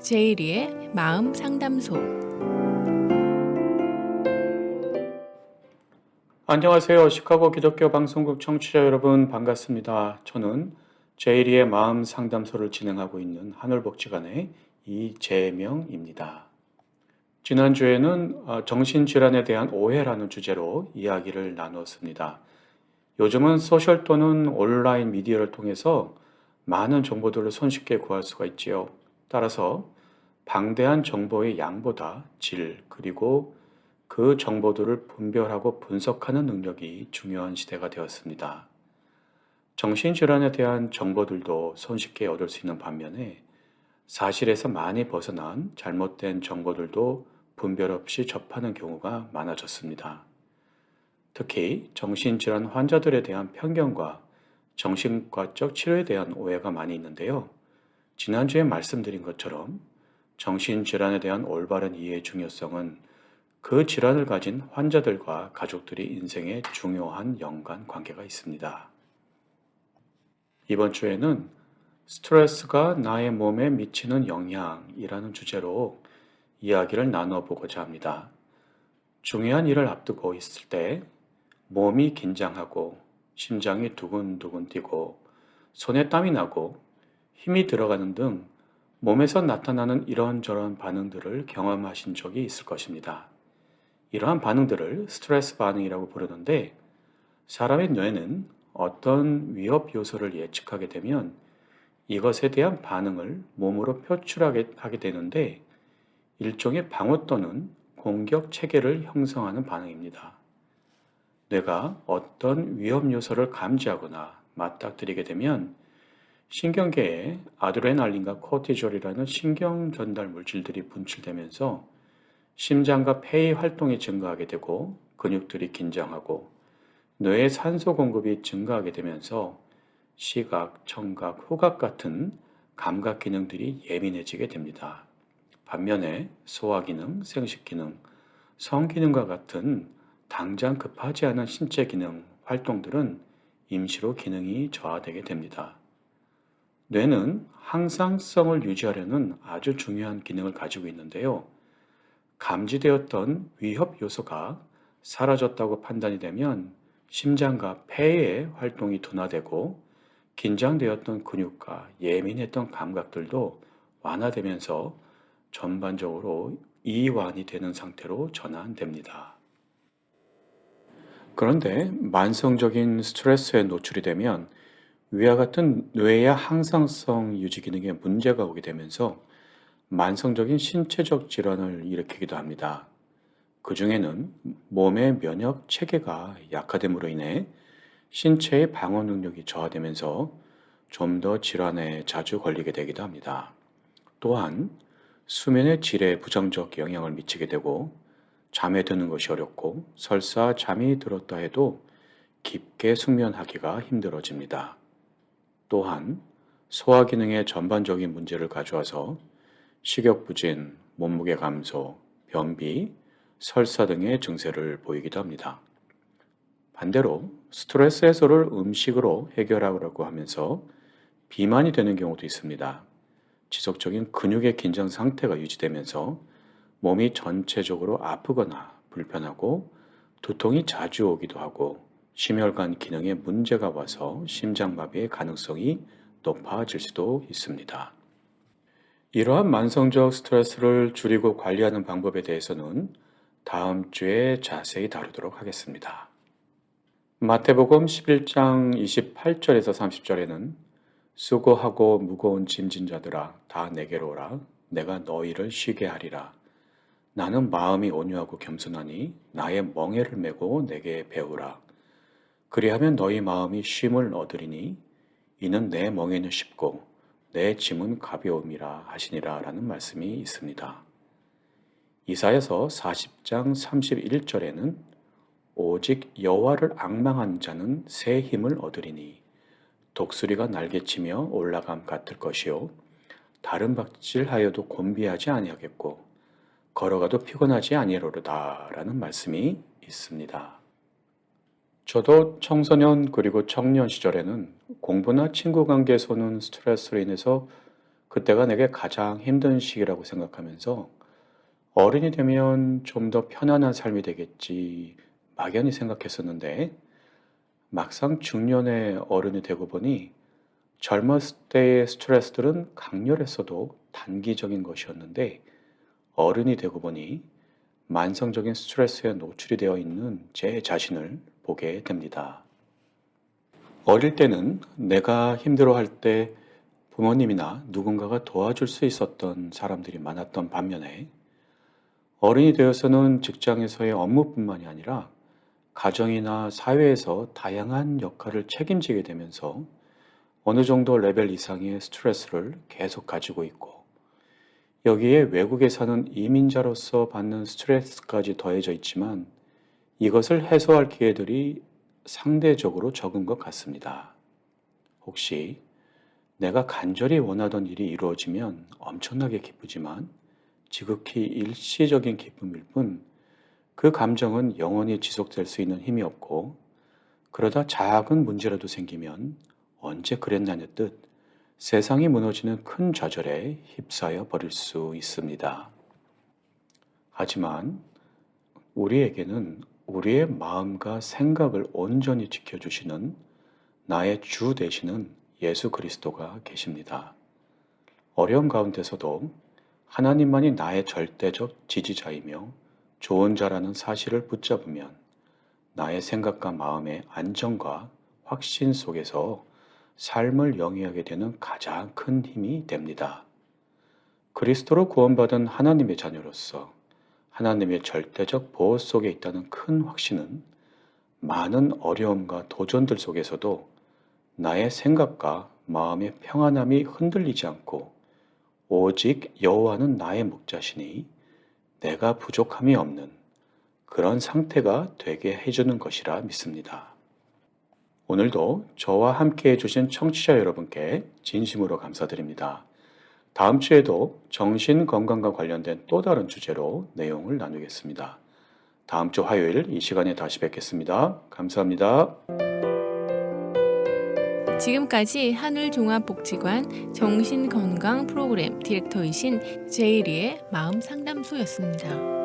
제이리의 마음 상담소. 안녕하세요. 시카고 기독교 방송국 청취자 여러분 반갑습니다. 저는 제이리의 마음 상담소를 진행하고 있는 하늘복지관의 이재명입니다. 지난주에는 정신질환에 대한 오해라는 주제로 이야기를 나누었습니다. 요즘은 소셜 또는 온라인 미디어를 통해서 많은 정보들을 손쉽게 구할 수가 있지요. 따라서 방대한 정보의 양보다 질, 그리고 그 정보들을 분별하고 분석하는 능력이 중요한 시대가 되었습니다. 정신질환에 대한 정보들도 손쉽게 얻을 수 있는 반면에 사실에서 많이 벗어난 잘못된 정보들도 분별 없이 접하는 경우가 많아졌습니다. 특히 정신질환 환자들에 대한 편견과 정신과적 치료에 대한 오해가 많이 있는데요. 지난주에 말씀드린 것처럼 정신질환에 대한 올바른 이해의 중요성은 그 질환을 가진 환자들과 가족들이 인생에 중요한 연관 관계가 있습니다. 이번 주에는 스트레스가 나의 몸에 미치는 영향이라는 주제로 이야기를 나누어 보고자 합니다. 중요한 일을 앞두고 있을 때 몸이 긴장하고 심장이 두근두근 뛰고 손에 땀이 나고 힘이 들어가는 등 몸에서 나타나는 이런저런 반응들을 경험하신 적이 있을 것입니다. 이러한 반응들을 스트레스 반응이라고 부르는데 사람의 뇌는 어떤 위협 요소를 예측하게 되면 이것에 대한 반응을 몸으로 표출하게 되는데 일종의 방어 또는 공격 체계를 형성하는 반응입니다. 뇌가 어떤 위험 요소를 감지하거나 맞닥뜨리게 되면 신경계에 아드레날린과 코티졸이라는 신경 전달 물질들이 분출되면서 심장과 폐의 활동이 증가하게 되고 근육들이 긴장하고 뇌의 산소 공급이 증가하게 되면서 시각, 청각, 후각 같은 감각 기능들이 예민해지게 됩니다. 반면에 소화 기능, 생식 기능, 성 기능과 같은 당장 급하지 않은 신체 기능, 활동들은 임시로 기능이 저하되게 됩니다. 뇌는 항상성을 유지하려는 아주 중요한 기능을 가지고 있는데요. 감지되었던 위협 요소가 사라졌다고 판단이 되면 심장과 폐의 활동이 둔화되고 긴장되었던 근육과 예민했던 감각들도 완화되면서 전반적으로 이완이 되는 상태로 전환됩니다. 그런데 만성적인 스트레스에 노출이 되면 위와 같은 뇌의 항상성 유지 기능에 문제가 오게 되면서 만성적인 신체적 질환을 일으키기도 합니다. 그 중에는 몸의 면역 체계가 약화됨으로 인해 신체의 방어 능력이 저하되면서 좀 더 질환에 자주 걸리게 되기도 합니다. 또한 수면의 질에 부정적 영향을 미치게 되고 잠에 드는 것이 어렵고 설사 잠이 들었다 해도 깊게 숙면하기가 힘들어집니다. 또한 소화 기능의 전반적인 문제를 가져와서 식욕부진, 몸무게 감소, 변비, 설사 등의 증세를 보이기도 합니다. 반대로 스트레스 해소를 음식으로 해결하려고 하면서 비만이 되는 경우도 있습니다. 지속적인 근육의 긴장 상태가 유지되면서 몸이 전체적으로 아프거나 불편하고 두통이 자주 오기도 하고 심혈관 기능에 문제가 와서 심장마비의 가능성이 높아질 수도 있습니다. 이러한 만성적 스트레스를 줄이고 관리하는 방법에 대해서는 다음 주에 자세히 다루도록 하겠습니다. 마태복음 11장 28절에서 30절에는 수고하고 무거운 짐진 자들아 다 내게로 오라 내가 너희를 쉬게 하리라. 나는 마음이 온유하고 겸손하니 나의 멍에를 메고 내게 배우라. 그리하면 너희 마음이 쉼을 얻으리니 이는 내 멍에는 쉽고 내 짐은 가벼움이라 하시니라 라는 말씀이 있습니다. 이사야서 40장 31절에는 오직 여호와를 앙망한 자는 새 힘을 얻으리니 독수리가 날개치며 올라감 같을 것이요 다른 박질하여도 곤비하지 아니하겠고 걸어가도 피곤하지 아니하리로다 라는 말씀이 있습니다. 저도 청소년 그리고 청년 시절에는 공부나 친구 관계에서 오는 스트레스로 인해서 그때가 내게 가장 힘든 시기라고 생각하면서 어른이 되면 좀 더 편안한 삶이 되겠지 막연히 생각했었는데 막상 중년의 어른이 되고 보니 젊었을 때의 스트레스들은 강렬했어도 단기적인 것이었는데 어른이 되고 보니 만성적인 스트레스에 노출이 되어 있는 제 자신을 보게 됩니다. 어릴 때는 내가 힘들어할 때 부모님이나 누군가가 도와줄 수 있었던 사람들이 많았던 반면에 어른이 되어서는 직장에서의 업무뿐만이 아니라 가정이나 사회에서 다양한 역할을 책임지게 되면서 어느 정도 레벨 이상의 스트레스를 계속 가지고 있고 여기에 외국에 사는 이민자로서 받는 스트레스까지 더해져 있지만 이것을 해소할 기회들이 상대적으로 적은 것 같습니다. 혹시 내가 간절히 원하던 일이 이루어지면 엄청나게 기쁘지만 지극히 일시적인 기쁨일 뿐 그 감정은 영원히 지속될 수 있는 힘이 없고 그러다 작은 문제라도 생기면 언제 그랬냐는 뜻 세상이 무너지는 큰 좌절에 휩싸여 버릴 수 있습니다. 하지만 우리에게는 우리의 마음과 생각을 온전히 지켜주시는 나의 주 되시는 예수 그리스도가 계십니다. 어려움 가운데서도 하나님만이 나의 절대적 지지자이며 좋은 자라는 사실을 붙잡으면 나의 생각과 마음의 안정과 확신 속에서 삶을 영위하게 되는 가장 큰 힘이 됩니다. 그리스도로 구원받은 하나님의 자녀로서 하나님의 절대적 보호 속에 있다는 큰 확신은 많은 어려움과 도전들 속에서도 나의 생각과 마음의 평안함이 흔들리지 않고 오직 여호와는 나의 목자시니 내가 부족함이 없는 그런 상태가 되게 해주는 것이라 믿습니다. 오늘도 저와 함께 해주신 청취자 여러분께 진심으로 감사드립니다. 다음 주에도 정신 건강과 관련된 또 다른 주제로 내용을 나누겠습니다. 다음 주 화요일 이 시간에 다시 뵙겠습니다. 감사합니다. 지금까지 하늘종합복지관 정신건강 프로그램 디렉터이신 제이리의 마음상담소였습니다.